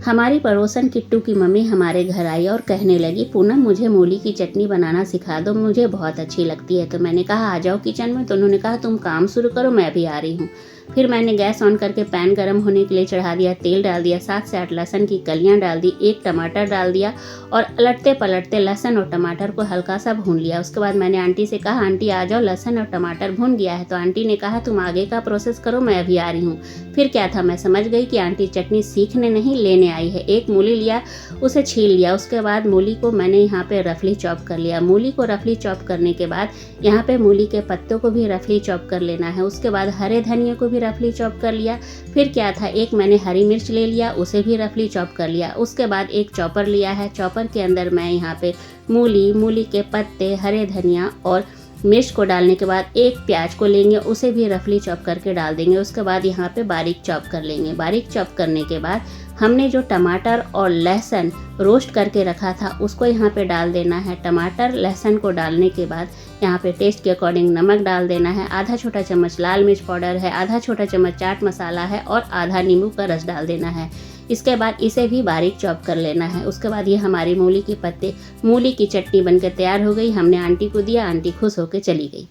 हमारी पड़ोसन किट्टू की मम्मी हमारे घर आई और कहने लगी, पूनम मुझे मूली की चटनी बनाना सिखा दो, मुझे बहुत अच्छी लगती है। तो मैंने कहा आ जाओ किचन में। तो उन्होंने कहा तुम काम शुरू करो, मैं भी आ रही हूँ। फिर मैंने गैस ऑन करके पैन गरम होने के लिए चढ़ा दिया, तेल डाल दिया, 7 से 8 लहसुन की कलियां डाल दी, 1 टमाटर डाल दिया और पलटते पलटते लहसुन और टमाटर को हल्का सा भून लिया। उसके बाद मैंने आंटी से कहा, आंटी आ जाओ, लहसुन और टमाटर भून गया है। तो आंटी ने कहा तुम आगे का प्रोसेस करो, मैं अभी आ रही हूँ। फिर क्या था, मैं समझ गई कि आंटी चटनी सीखने नहीं लेने आई है। एक मूली लिया, उसे छील लिया। उसके बाद मूली को मैंने यहाँ पे रफली चॉप कर लिया। मूली को रफली चॉप करने के बाद यहाँ पे मूली के पत्तों को भी रफली चॉप कर लेना है। उसके बाद हरे धनिया को भी रफली चॉप कर लिया। फिर क्या था, एक मैंने हरी मिर्च ले लिया, उसे भी रफली चॉप कर लिया। उसके बाद एक चॉपर लिया है, चॉपर के अंदर मैं यहाँ पे मूली के पत्ते, हरे धनिया और मिर्च को डालने के बाद एक प्याज को लेंगे, उसे भी रफली चॉप करके डाल देंगे। उसके बाद यहाँ पे बारीक चॉप कर लेंगे। बारीक चॉप करने के बाद हमने जो टमाटर और लहसुन रोस्ट करके रखा था उसको यहाँ पे डाल देना है। टमाटर लहसुन को डालने के बाद यहाँ पे टेस्ट के अकॉर्डिंग नमक डाल देना है, आधा छोटा चम्मच लाल मिर्च पाउडर है, आधा छोटा चम्मच चाट मसाला है और आधा नींबू का रस डाल देना है। इसके बाद इसे भी बारीक चॉप कर लेना है। उसके बाद ये हमारी मूली की चटनी बनकर तैयार हो गई। हमने आंटी को दिया, आंटी खुश होकर चली गई।